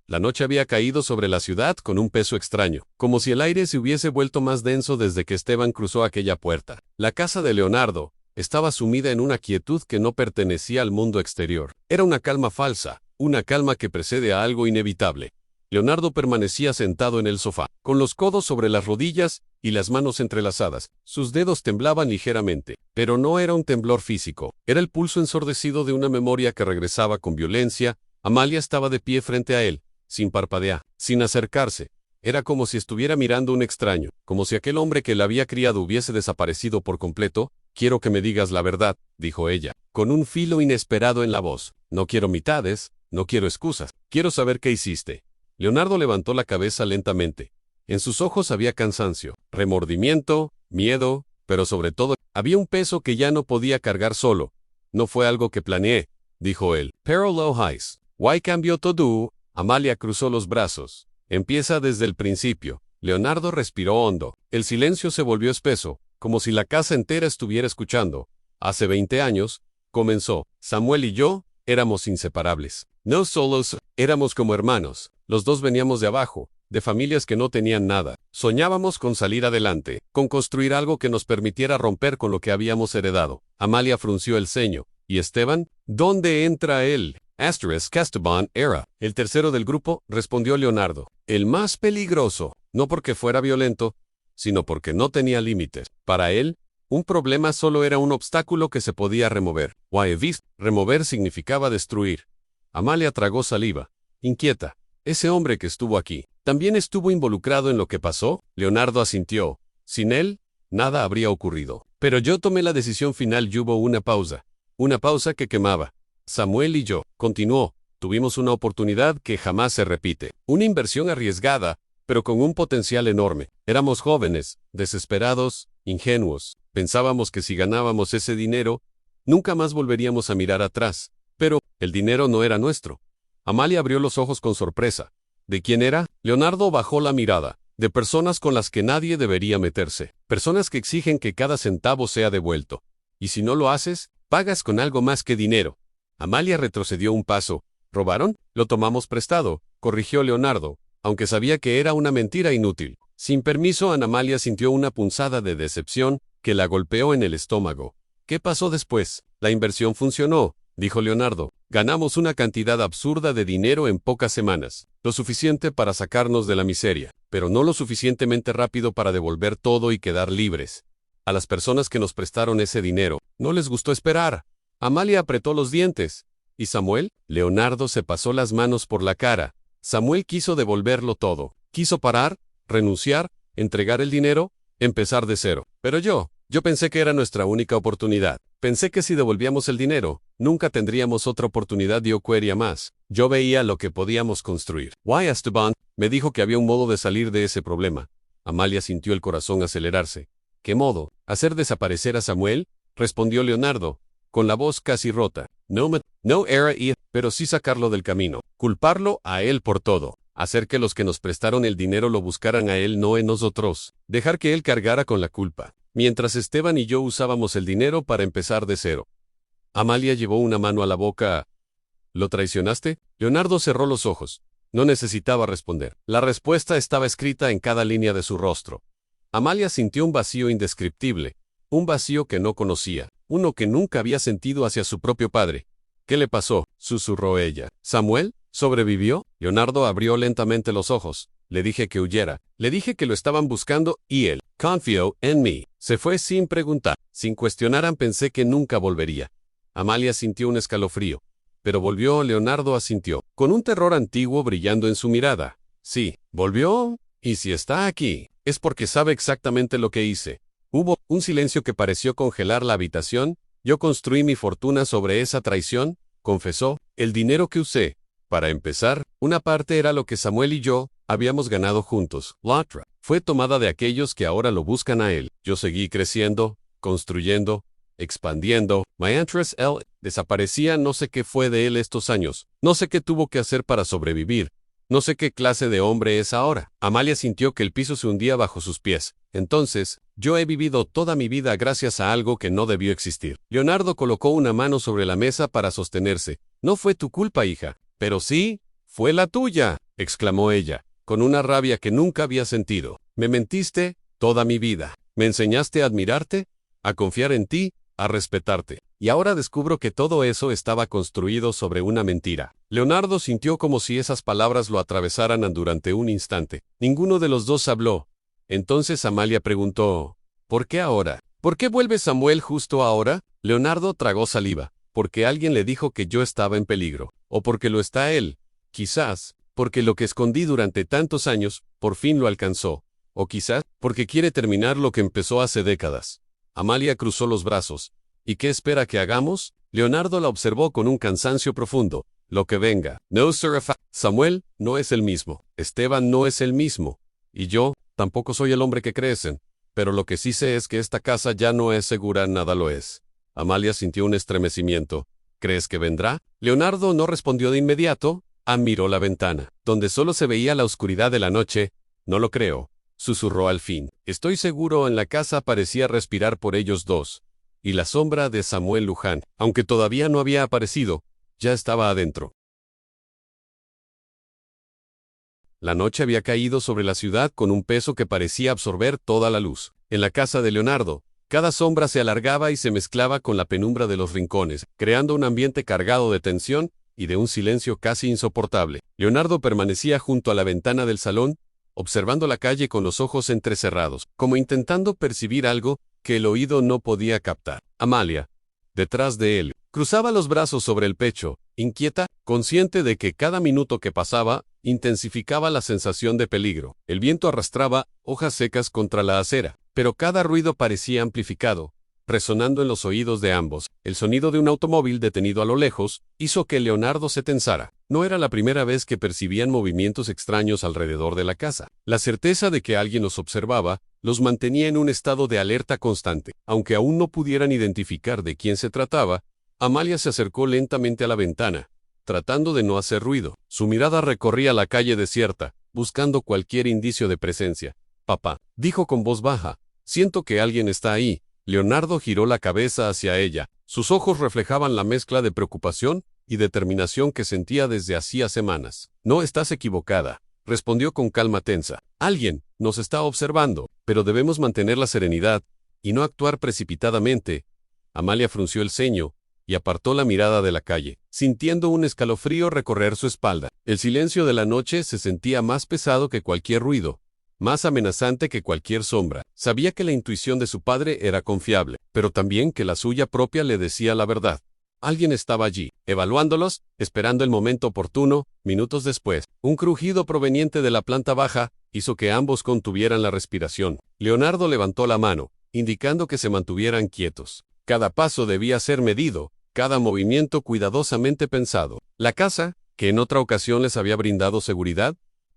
La noche había caído sobre la ciudad con un peso extraño, como si el aire se hubiese vuelto más denso desde que Esteban cruzó aquella puerta. La casa de Leonardo estaba sumida en una quietud que no pertenecía al mundo exterior. Era una calma falsa, una calma que precede a algo inevitable. Leonardo permanecía sentado en el sofá, con los codos sobre las rodillas y las manos entrelazadas. Sus dedos temblaban ligeramente, pero no era un temblor físico. Era el pulso ensordecido de una memoria que regresaba con violencia. Amalia estaba de pie frente a él, sin parpadear, sin acercarse. Era como si estuviera mirando a un extraño, como si aquel hombre que la había criado hubiese desaparecido por completo. «Quiero que me digas la verdad», dijo ella, con un filo inesperado en la voz. «No quiero mitades, no quiero excusas. Quiero saber qué hiciste». Leonardo levantó la cabeza lentamente. En sus ojos había cansancio, remordimiento, miedo, pero sobre todo, había un peso que ya no podía cargar solo. «No fue algo que planeé», dijo él. «Pero lo hice. Why cambió todo?» Amalia cruzó los brazos. «Empieza desde el principio». Leonardo respiró hondo. El silencio se volvió espeso, como si la casa entera estuviera escuchando. «Hace 20 años», comenzó, «Samuel y yo éramos inseparables. No solos, éramos como hermanos. Los dos veníamos de abajo, de familias que no tenían nada. Soñábamos con salir adelante, con construir algo que nos permitiera romper con lo que habíamos heredado». Amalia frunció el ceño. «¿Y Esteban? ¿Dónde entra él?» Esteban era el tercero del grupo, respondió Leonardo. «El más peligroso, no porque fuera violento, sino porque no tenía límites. Para él, un problema solo era un obstáculo que se podía remover. Remover significaba destruir». Amalia tragó saliva, inquieta. «Ese hombre que estuvo aquí, ¿también estuvo involucrado en lo que pasó?» Leonardo asintió. «Sin él, nada habría ocurrido. Pero yo tomé la decisión final y hubo una pausa que quemaba. Samuel y yo», continuó, «tuvimos una oportunidad que jamás se repite. Una inversión arriesgada, pero con un potencial enorme. Éramos jóvenes, desesperados, ingenuos. Pensábamos que si ganábamos ese dinero, nunca más volveríamos a mirar atrás. Pero el dinero no era nuestro». Amalia abrió los ojos con sorpresa. ¿De quién era? Leonardo bajó la mirada. «De personas con las que nadie debería meterse. Personas que exigen que cada centavo sea devuelto. Y si no lo haces, pagas con algo más que dinero». Amalia retrocedió un paso. «¿Robaron? Lo tomamos prestado», corrigió Leonardo, aunque sabía que era una mentira inútil. Sin permiso, Amalia sintió una punzada de decepción que la golpeó en el estómago. «¿Qué pasó después?» «La inversión funcionó», dijo Leonardo. «Ganamos una cantidad absurda de dinero en pocas semanas, lo suficiente para sacarnos de la miseria, pero no lo suficientemente rápido para devolver todo y quedar libres. A las personas que nos prestaron ese dinero, no les gustó esperar». Amalia apretó los dientes. ¿Y Samuel? Leonardo se pasó las manos por la cara. Samuel quiso devolverlo todo. Quiso parar, renunciar, entregar el dinero, empezar de cero. Pero yo pensé que era nuestra única oportunidad. Pensé que si devolvíamos el dinero, nunca tendríamos otra oportunidad de ocurrir más. Yo veía lo que podíamos construir. «Why, Esteban?» me dijo que había un modo de salir de ese problema. Amalia sintió el corazón acelerarse. «¿Qué modo? ¿Hacer desaparecer a Samuel?», respondió Leonardo, con la voz casi rota. No era pero sí sacarlo del camino. Culparlo a él por todo. Hacer que los que nos prestaron el dinero lo buscaran a él, no en nosotros. Dejar que él cargara con la culpa. Mientras Esteban y yo usábamos el dinero para empezar de cero». Amalia llevó una mano a la boca. «¿Lo traicionaste?» Leonardo cerró los ojos. No necesitaba responder. La respuesta estaba escrita en cada línea de su rostro. Amalia sintió un vacío indescriptible. Un vacío que no conocía. Uno que nunca había sentido hacia su propio padre. «¿Qué le pasó?», susurró ella. «¿Samuel? ¿Sobrevivió?» Leonardo abrió lentamente los ojos. «Le dije que huyera. Le dije que lo estaban buscando y él confió en mí. Se fue sin preguntar. Sin cuestionar, pensé que nunca volvería». Amalia sintió un escalofrío. Pero volvió. Leonardo asintió, con un terror antiguo brillando en su mirada. «Sí, volvió. Y si está aquí, es porque sabe exactamente lo que hice». Hubo un silencio que pareció congelar la habitación. «Yo construí mi fortuna sobre esa traición», confesó. «El dinero que usé, para empezar, una parte era lo que Samuel y yo habíamos ganado juntos. La otra fue tomada de aquellos que ahora lo buscan a él. Yo seguí creciendo, construyendo, expandiendo. Mientras él desaparecía, no sé qué fue de él estos años. No sé qué tuvo que hacer para sobrevivir. No sé qué clase de hombre es ahora. Amalia sintió que el piso se hundía bajo sus pies. Entonces, yo he vivido toda mi vida gracias a algo que no debió existir. Leonardo colocó una mano sobre la mesa para sostenerse. No fue tu culpa, hija. Pero sí, fue la tuya, exclamó ella, con una rabia que nunca había sentido. Me mentiste toda mi vida. Me enseñaste a admirarte, a confiar en ti, a respetarte. Y ahora descubro que todo eso estaba construido sobre una mentira. Leonardo sintió como si esas palabras lo atravesaran durante un instante. Ninguno de los dos habló. Entonces Amalia preguntó, ¿por qué ahora? ¿Por qué vuelve Samuel justo ahora? Leonardo tragó saliva. Porque alguien le dijo que yo estaba en peligro. O porque lo está él. Quizás, porque lo que escondí durante tantos años, por fin lo alcanzó. O quizás, porque quiere terminar lo que empezó hace décadas. Amalia cruzó los brazos. ¿Y qué espera que hagamos? Leonardo la observó con un cansancio profundo. Lo que venga. No, Samuel no es el mismo. Esteban no es el mismo. Y yo, tampoco soy el hombre que crecen. Pero lo que sí sé es que esta casa ya no es segura, nada lo es. Amalia sintió un estremecimiento. ¿Crees que vendrá? Leonardo no respondió de inmediato. Miró la ventana, donde solo se veía la oscuridad de la noche. No lo creo, susurró al fin. Estoy seguro en la casa parecía respirar por ellos dos. Y la sombra de Samuel Luján, aunque todavía no había aparecido, ya estaba adentro. La noche había caído sobre la ciudad con un peso que parecía absorber toda la luz. En la casa de Leonardo, cada sombra se alargaba y se mezclaba con la penumbra de los rincones, creando un ambiente cargado de tensión y de un silencio casi insoportable. Leonardo permanecía junto a la ventana del salón, observando la calle con los ojos entrecerrados, como intentando percibir algo que el oído no podía captar. Amalia, detrás de él, cruzaba los brazos sobre el pecho, inquieta, consciente de que cada minuto que pasaba intensificaba la sensación de peligro. El viento arrastraba hojas secas contra la acera, pero cada ruido parecía amplificado, resonando en los oídos de ambos. El sonido de un automóvil detenido a lo lejos hizo que Leonardo se tensara. No era la primera vez que percibían movimientos extraños alrededor de la casa. La certeza de que alguien los observaba los mantenía en un estado de alerta constante. Aunque aún no pudieran identificar de quién se trataba, Amalia se acercó lentamente a la ventana, tratando de no hacer ruido. Su mirada recorría la calle desierta, buscando cualquier indicio de presencia. Papá, dijo con voz baja, siento que alguien está ahí. Leonardo giró la cabeza hacia ella. Sus ojos reflejaban la mezcla de preocupación y determinación que sentía desde hacía semanas. No estás equivocada, respondió con calma tensa. Alguien nos está observando, pero debemos mantener la serenidad y no actuar precipitadamente. Amalia frunció el ceño y apartó la mirada de la calle, sintiendo un escalofrío recorrer su espalda. El silencio de la noche se sentía más pesado que cualquier ruido, más amenazante que cualquier sombra. Sabía que la intuición de su padre era confiable, pero también que la suya propia le decía la verdad. Alguien estaba allí, evaluándolos, esperando el momento oportuno. Minutos después, un crujido proveniente de la planta baja hizo que ambos contuvieran la respiración. Leonardo levantó la mano, indicando que se mantuvieran quietos. Cada paso debía ser medido, cada movimiento cuidadosamente pensado. La casa, que en otra ocasión les había brindado seguridad,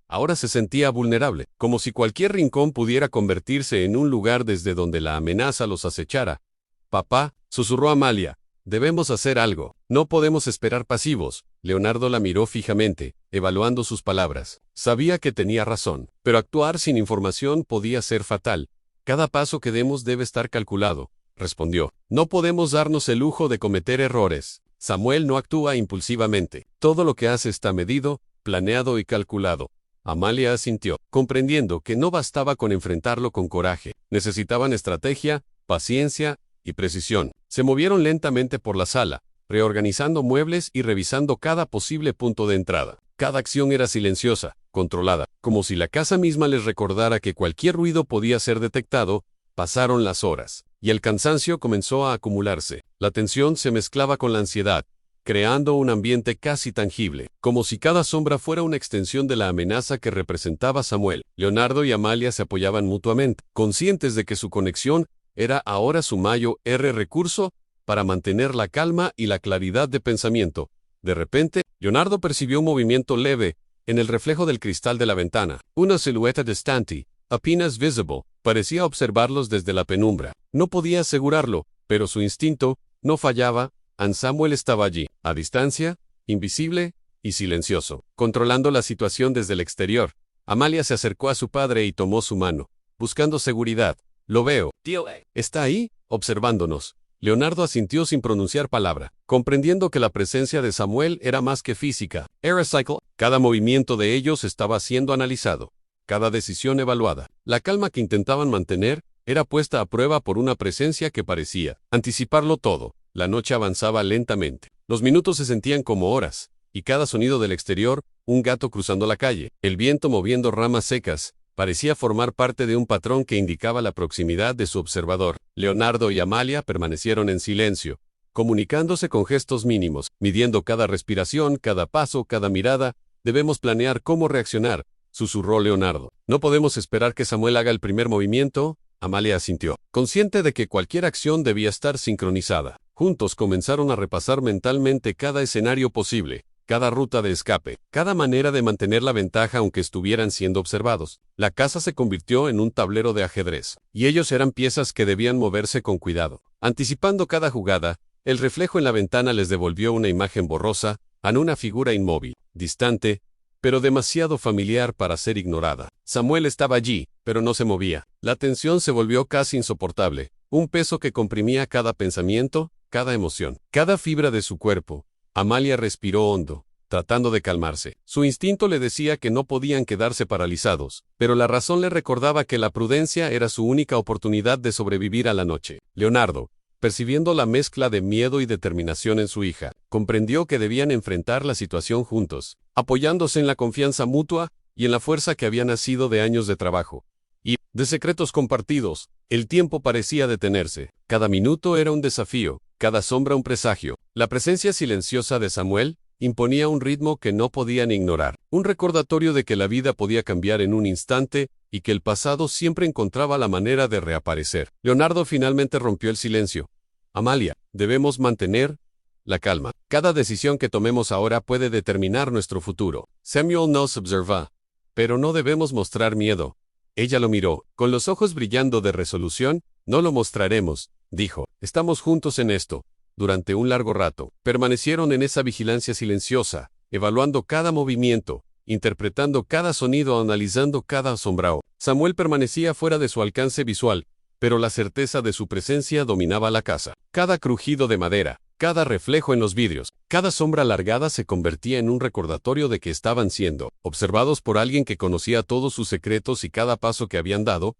ahora se sentía vulnerable, como si cualquier rincón pudiera convertirse en un lugar desde donde la amenaza los acechara. Papá, susurró Amalia, debemos hacer algo. No podemos esperar pasivos. Leonardo la miró fijamente, evaluando sus palabras. Sabía que tenía razón, pero actuar sin información podía ser fatal. Cada paso que demos debe estar calculado, respondió. No podemos darnos el lujo de cometer errores. Samuel no actúa impulsivamente. Todo lo que hace está medido, planeado y calculado. Amalia asintió, comprendiendo que no bastaba con enfrentarlo con coraje. Necesitaban estrategia, paciencia y precisión. Se movieron lentamente por la sala, reorganizando muebles y revisando cada posible punto de entrada. Cada acción era silenciosa, controlada, como si la casa misma les recordara que cualquier ruido podía ser detectado. Pasaron las horas, y el cansancio comenzó a acumularse. La tensión se mezclaba con la ansiedad, creando un ambiente casi tangible, como si cada sombra fuera una extensión de la amenaza que representaba Samuel. Leonardo y Amalia se apoyaban mutuamente, conscientes de que su conexión era ahora su mayor recurso para mantener la calma y la claridad de pensamiento. De repente, Leonardo percibió un movimiento leve en el reflejo del cristal de la ventana. Una silueta distante, apenas visible, parecía observarlos desde la penumbra. No podía asegurarlo, pero su instinto no fallaba. Samuel estaba allí, a distancia, invisible, y silencioso. Controlando la situación desde el exterior, Amalia se acercó a su padre y tomó su mano, buscando seguridad. Lo veo. Tío, ¿Está ahí? Observándonos. Leonardo asintió sin pronunciar palabra, comprendiendo que la presencia de Samuel era más que física. Era cycle. Cada movimiento de ellos estaba siendo analizado, cada decisión evaluada. La calma que intentaban mantener era puesta a prueba por una presencia que parecía anticiparlo todo. La noche avanzaba lentamente. Los minutos se sentían como horas, y cada sonido del exterior, un gato cruzando la calle, el viento moviendo ramas secas, parecía formar parte de un patrón que indicaba la proximidad de su observador. Leonardo y Amalia permanecieron en silencio, comunicándose con gestos mínimos, midiendo cada respiración, cada paso, cada mirada. Debemos planear cómo reaccionar, susurró Leonardo. No podemos esperar que Samuel haga el primer movimiento. Amalia asintió, consciente de que cualquier acción debía estar sincronizada. Juntos comenzaron a repasar mentalmente cada escenario posible, cada ruta de escape, cada manera de mantener la ventaja aunque estuvieran siendo observados. La casa se convirtió en un tablero de ajedrez, y ellos eran piezas que debían moverse con cuidado. Anticipando cada jugada, el reflejo en la ventana les devolvió una imagen borrosa, a una figura inmóvil, distante, pero demasiado familiar para ser ignorada. Samuel estaba allí, pero no se movía. La tensión se volvió casi insoportable, un peso que comprimía cada pensamiento, cada emoción, cada fibra de su cuerpo. Amalia respiró hondo, tratando de calmarse. Su instinto le decía que no podían quedarse paralizados, pero la razón le recordaba que la prudencia era su única oportunidad de sobrevivir a la noche. Leonardo, percibiendo la mezcla de miedo y determinación en su hija, comprendió que debían enfrentar la situación juntos, apoyándose en la confianza mutua y en la fuerza que había nacido de años de trabajo y de secretos compartidos. El tiempo parecía detenerse. Cada minuto era un desafío, cada sombra un presagio. La presencia silenciosa de Samuel imponía un ritmo que no podían ignorar, un recordatorio de que la vida podía cambiar en un instante y que el pasado siempre encontraba la manera de reaparecer. Leonardo finalmente rompió el silencio. Amalia, debemos mantener la calma. Cada decisión que tomemos ahora puede determinar nuestro futuro. Samuel nos observa, pero no debemos mostrar miedo. Ella lo miró, con los ojos brillando de resolución. No lo mostraremos, dijo. Estamos juntos en esto. Durante un largo rato, permanecieron en esa vigilancia silenciosa, evaluando cada movimiento, interpretando cada sonido, analizando cada asombrado. Samuel permanecía fuera de su alcance visual, pero la certeza de su presencia dominaba la casa. Cada crujido de madera, cada reflejo en los vidrios, cada sombra alargada se convertía en un recordatorio de que estaban siendo observados por alguien que conocía todos sus secretos y cada paso que habían dado.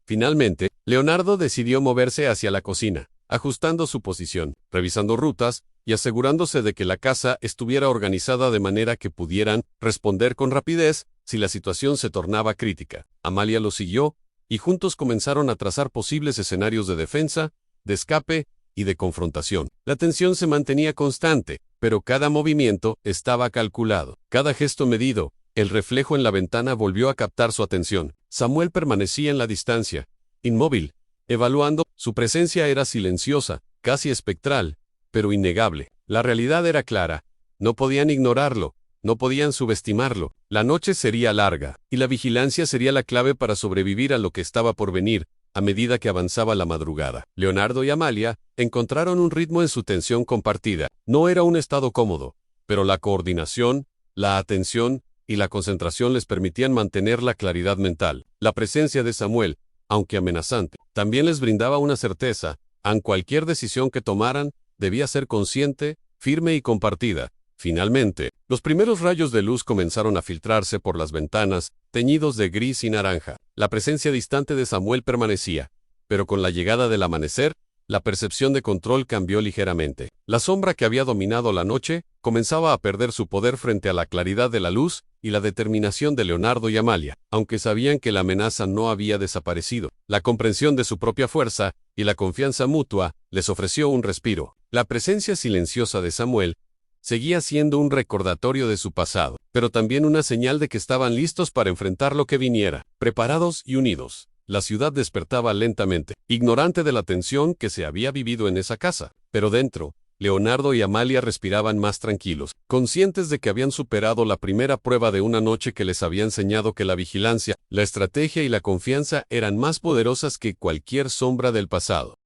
Finalmente, Leonardo decidió moverse hacia la cocina, ajustando su posición, revisando rutas y asegurándose de que la casa estuviera organizada de manera que pudieran responder con rapidez si la situación se tornaba crítica. Amalia lo siguió, y juntos comenzaron a trazar posibles escenarios de defensa, de escape y de confrontación. La tensión se mantenía constante, pero cada movimiento estaba calculado, cada gesto medido. El reflejo en la ventana volvió a captar su atención. Samuel permanecía en la distancia, inmóvil, evaluando. Su presencia era silenciosa, casi espectral, pero innegable. La realidad era clara. No podían ignorarlo, no podían subestimarlo. La noche sería larga, y la vigilancia sería la clave para sobrevivir a lo que estaba por venir. A medida que avanzaba la madrugada, Leonardo y Amalia encontraron un ritmo en su tensión compartida. No era un estado cómodo, pero la coordinación, la atención y la concentración les permitían mantener la claridad mental. La presencia de Samuel, aunque amenazante, también les brindaba una certeza. En cualquier decisión que tomaran, debía ser consciente, firme y compartida. Finalmente, los primeros rayos de luz comenzaron a filtrarse por las ventanas, teñidos de gris y naranja. La presencia distante de Samuel permanecía, pero con la llegada del amanecer, la percepción de control cambió ligeramente. La sombra que había dominado la noche comenzaba a perder su poder frente a la claridad de la luz y la determinación de Leonardo y Amalia, aunque sabían que la amenaza no había desaparecido. La comprensión de su propia fuerza y la confianza mutua les ofreció un respiro. La presencia silenciosa de Samuel seguía siendo un recordatorio de su pasado, pero también una señal de que estaban listos para enfrentar lo que viniera, preparados y unidos. La ciudad despertaba lentamente, ignorante de la tensión que se había vivido en esa casa, pero dentro, Leonardo y Amalia respiraban más tranquilos, conscientes de que habían superado la primera prueba de una noche que les había enseñado que la vigilancia, la estrategia y la confianza eran más poderosas que cualquier sombra del pasado.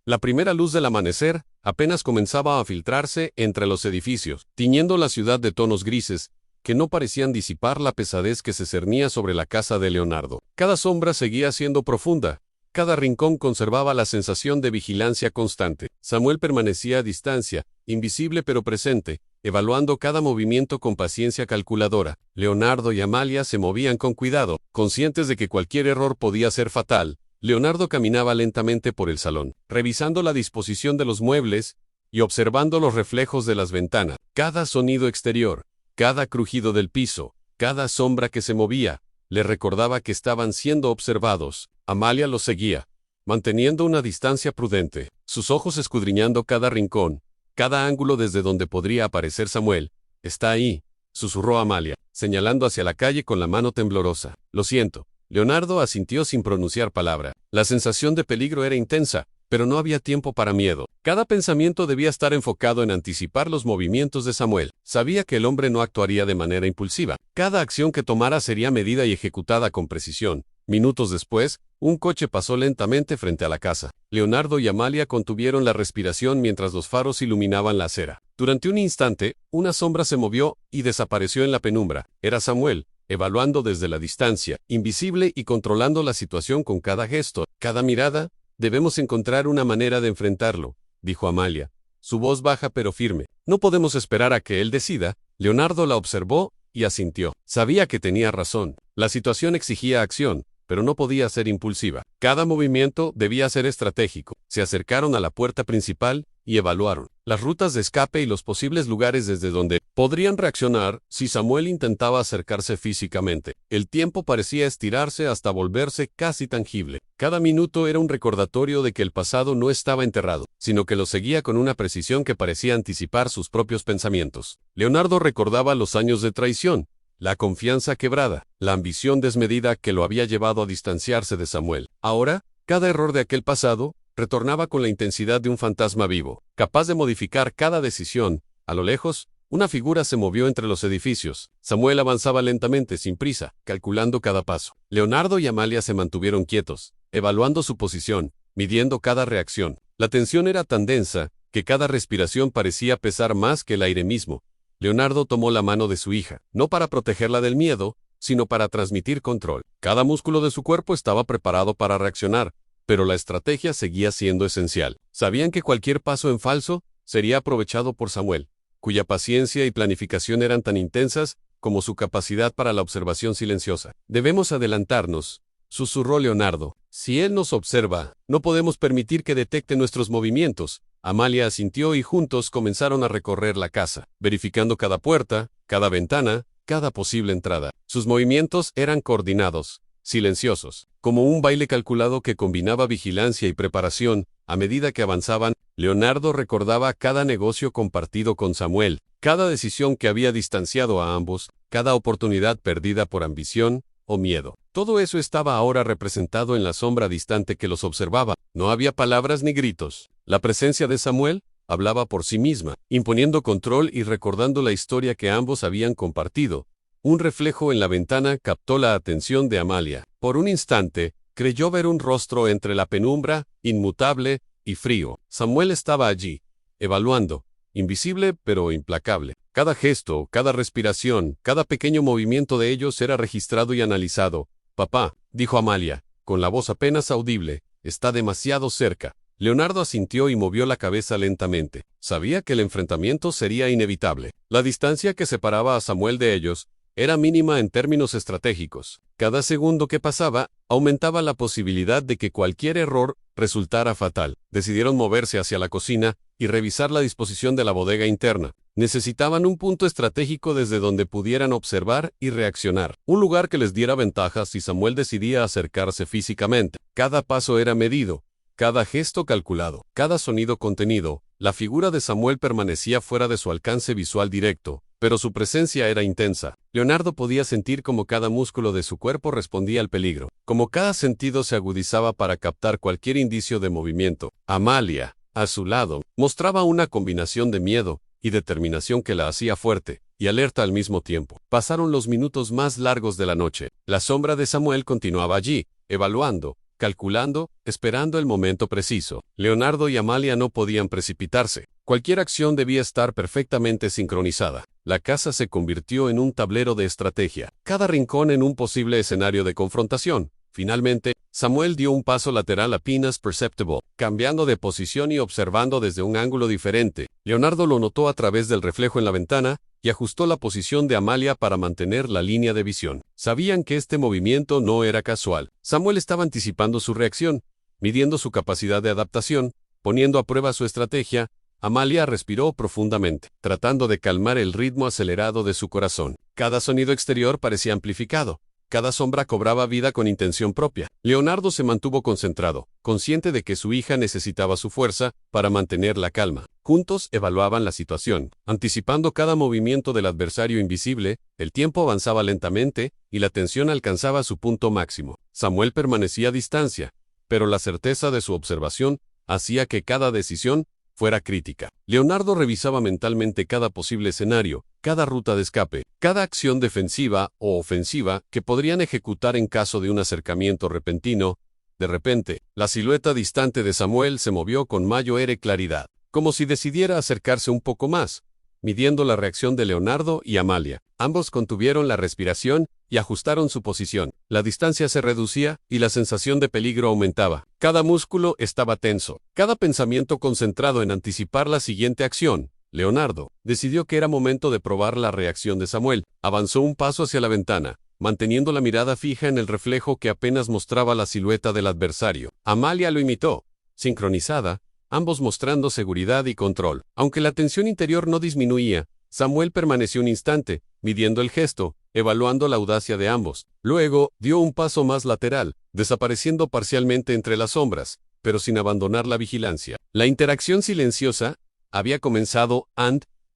La primera luz del amanecer apenas comenzaba a filtrarse entre los edificios, tiñendo la ciudad de tonos grises, que no parecían disipar la pesadez que se cernía sobre la casa de Leonardo. Cada sombra seguía siendo profunda, cada rincón conservaba la sensación de vigilancia constante. Samuel permanecía a distancia, invisible pero presente, evaluando cada movimiento con paciencia calculadora. Leonardo y Amalia se movían con cuidado, conscientes de que cualquier error podía ser fatal. Leonardo caminaba lentamente por el salón, revisando la disposición de los muebles y observando los reflejos de las ventanas. Cada sonido exterior, cada crujido del piso, cada sombra que se movía, le recordaba que estaban siendo observados. Amalia los seguía, manteniendo una distancia prudente, sus ojos escudriñando cada rincón, cada ángulo desde donde podría aparecer Samuel. «Está ahí», susurró Amalia, señalando hacia la calle con la mano temblorosa. «Lo siento». Leonardo asintió sin pronunciar palabra. La sensación de peligro era intensa, pero no había tiempo para miedo. Cada pensamiento debía estar enfocado en anticipar los movimientos de Samuel. Sabía que el hombre no actuaría de manera impulsiva. Cada acción que tomara sería medida y ejecutada con precisión. Minutos después, un coche pasó lentamente frente a la casa. Leonardo y Amalia contuvieron la respiración mientras los faros iluminaban la acera. Durante un instante, una sombra se movió y desapareció en la penumbra. Era Samuel, evaluando desde la distancia, invisible y controlando la situación con cada gesto, cada mirada. «Debemos encontrar una manera de enfrentarlo», dijo Amalia, su voz baja pero firme. «No podemos esperar a que él decida». Leonardo la observó y asintió. Sabía que tenía razón. La situación exigía acción, pero no podía ser impulsiva. Cada movimiento debía ser estratégico. Se acercaron a la puerta principal y evaluaron las rutas de escape y los posibles lugares desde donde podrían reaccionar si Samuel intentaba acercarse físicamente. El tiempo parecía estirarse hasta volverse casi tangible. Cada minuto era un recordatorio de que el pasado no estaba enterrado, sino que lo seguía con una precisión que parecía anticipar sus propios pensamientos. Leonardo recordaba los años de traición, la confianza quebrada, la ambición desmedida que lo había llevado a distanciarse de Samuel. Ahora, cada error de aquel pasado retornaba con la intensidad de un fantasma vivo, capaz de modificar cada decisión. A lo lejos, una figura se movió entre los edificios. Samuel avanzaba lentamente, sin prisa, calculando cada paso. Leonardo y Amalia se mantuvieron quietos, evaluando su posición, midiendo cada reacción. La tensión era tan densa que cada respiración parecía pesar más que el aire mismo. Leonardo tomó la mano de su hija, no para protegerla del miedo, sino para transmitir control. Cada músculo de su cuerpo estaba preparado para reaccionar, pero la estrategia seguía siendo esencial. Sabían que cualquier paso en falso sería aprovechado por Samuel, cuya paciencia y planificación eran tan intensas como su capacidad para la observación silenciosa. «Debemos adelantarnos», susurró Leonardo. «Si él nos observa, no podemos permitir que detecte nuestros movimientos». Amalia asintió y juntos comenzaron a recorrer la casa, verificando cada puerta, cada ventana, cada posible entrada. Sus movimientos eran coordinados, silenciosos, como un baile calculado que combinaba vigilancia y preparación. A medida que avanzaban, Leonardo recordaba cada negocio compartido con Samuel, cada decisión que había distanciado a ambos, cada oportunidad perdida por ambición o miedo. Todo eso estaba ahora representado en la sombra distante que los observaba. No había palabras ni gritos. La presencia de Samuel hablaba por sí misma, imponiendo control y recordando la historia que ambos habían compartido. Un reflejo en la ventana captó la atención de Amalia. Por un instante, creyó ver un rostro entre la penumbra, inmutable y frío. Samuel estaba allí, evaluando, invisible pero implacable. Cada gesto, cada respiración, cada pequeño movimiento de ellos era registrado y analizado. «Papá», dijo Amalia, con la voz apenas audible, «está demasiado cerca». Leonardo asintió y movió la cabeza lentamente. Sabía que el enfrentamiento sería inevitable. La distancia que separaba a Samuel de ellos era mínima en términos estratégicos. Cada segundo que pasaba, aumentaba la posibilidad de que cualquier error resultara fatal. Decidieron moverse hacia la cocina y revisar la disposición de la bodega interna. Necesitaban un punto estratégico desde donde pudieran observar y reaccionar. Un lugar que les diera ventajas si Samuel decidía acercarse físicamente. Cada paso era medido, cada gesto calculado, cada sonido contenido. La figura de Samuel permanecía fuera de su alcance visual directo, pero su presencia era intensa. Leonardo podía sentir cómo cada músculo de su cuerpo respondía al peligro, como cada sentido se agudizaba para captar cualquier indicio de movimiento. Amalia, a su lado, mostraba una combinación de miedo y determinación que la hacía fuerte y alerta al mismo tiempo. Pasaron los minutos más largos de la noche. La sombra de Samuel continuaba allí, evaluando, calculando, esperando el momento preciso. Leonardo y Amalia no podían precipitarse. Cualquier acción debía estar perfectamente sincronizada. La casa se convirtió en un tablero de estrategia, cada rincón en un posible escenario de confrontación. Finalmente, Samuel dio un paso lateral apenas perceptible, cambiando de posición y observando desde un ángulo diferente. Leonardo lo notó a través del reflejo en la ventana y ajustó la posición de Amalia para mantener la línea de visión. Sabían que este movimiento no era casual. Samuel estaba anticipando su reacción, midiendo su capacidad de adaptación, poniendo a prueba su estrategia. Amalia respiró profundamente, tratando de calmar el ritmo acelerado de su corazón. Cada sonido exterior parecía amplificado. Cada sombra cobraba vida con intención propia. Leonardo se mantuvo concentrado, consciente de que su hija necesitaba su fuerza para mantener la calma. Juntos evaluaban la situación, anticipando cada movimiento del adversario invisible. El tiempo avanzaba lentamente y la tensión alcanzaba su punto máximo. Samuel permanecía a distancia, pero la certeza de su observación hacía que cada decisión fuera crítica. Leonardo revisaba mentalmente cada posible escenario, cada ruta de escape, cada acción defensiva o ofensiva que podrían ejecutar en caso de un acercamiento repentino. De repente, la silueta distante de Samuel se movió con mayor claridad, como si decidiera acercarse un poco más, midiendo la reacción de Leonardo y Amalia. Ambos contuvieron la respiración y ajustaron su posición. La distancia se reducía y la sensación de peligro aumentaba. Cada músculo estaba tenso, cada pensamiento concentrado en anticipar la siguiente acción. Leonardo decidió que era momento de probar la reacción de Samuel. Avanzó un paso hacia la ventana, manteniendo la mirada fija en el reflejo que apenas mostraba la silueta del adversario. Amalia lo imitó, sincronizada, ambos mostrando seguridad y control. Aunque la tensión interior no disminuía, Samuel permaneció un instante, midiendo el gesto, evaluando la audacia de ambos. Luego, dio un paso más lateral, desapareciendo parcialmente entre las sombras, pero sin abandonar la vigilancia. La interacción silenciosa había comenzado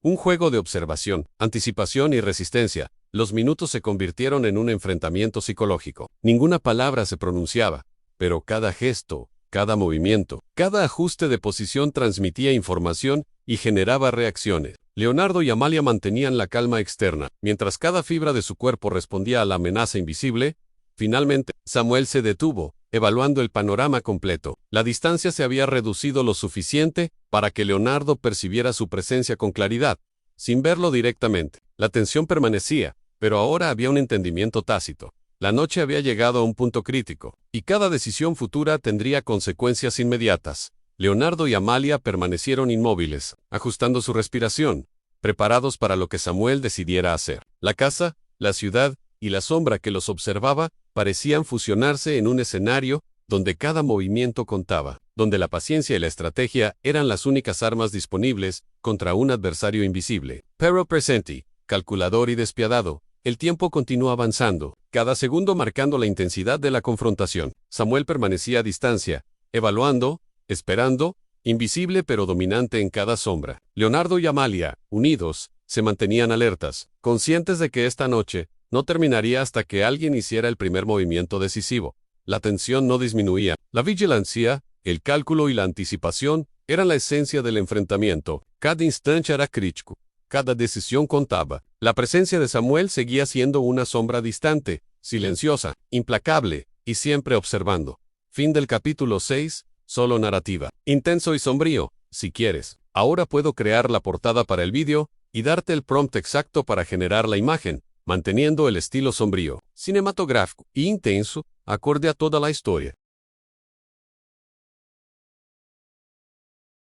un juego de observación, anticipación y resistencia. Los minutos se convirtieron en un enfrentamiento psicológico. Ninguna palabra se pronunciaba, pero cada gesto, cada movimiento, cada ajuste de posición transmitía información y generaba reacciones. Leonardo y Amalia mantenían la calma externa, mientras cada fibra de su cuerpo respondía a la amenaza invisible. Finalmente, Samuel se detuvo, evaluando el panorama completo. La distancia se había reducido lo suficiente para que Leonardo percibiera su presencia con claridad, sin verlo directamente. La tensión permanecía, pero ahora había un entendimiento tácito. La noche había llegado a un punto crítico, y cada decisión futura tendría consecuencias inmediatas. Leonardo y Amalia permanecieron inmóviles, ajustando su respiración, preparados para lo que Samuel decidiera hacer. La casa, la ciudad y la sombra que los observaba parecían fusionarse en un escenario donde cada movimiento contaba, donde la paciencia y la estrategia eran las únicas armas disponibles contra un adversario invisible. Pero presente, calculador y despiadado, el tiempo continuó avanzando, cada segundo marcando la intensidad de la confrontación. Samuel permanecía a distancia, evaluando, esperando, invisible pero dominante en cada sombra. Leonardo y Amalia, unidos, se mantenían alertas, conscientes de que esta noche no terminaría hasta que alguien hiciera el primer movimiento decisivo. La tensión no disminuía. La vigilancia, el cálculo y la anticipación eran la esencia del enfrentamiento. Cada instante era crítico. Cada decisión contaba. La presencia de Samuel seguía siendo una sombra distante, silenciosa, implacable, y siempre observando. Fin del capítulo 6, solo narrativa. Intenso y sombrío, si quieres. Ahora puedo crear la portada para el vídeo y darte el prompt exacto para generar la imagen, manteniendo el estilo sombrío, cinematográfico e intenso, acorde a toda la historia.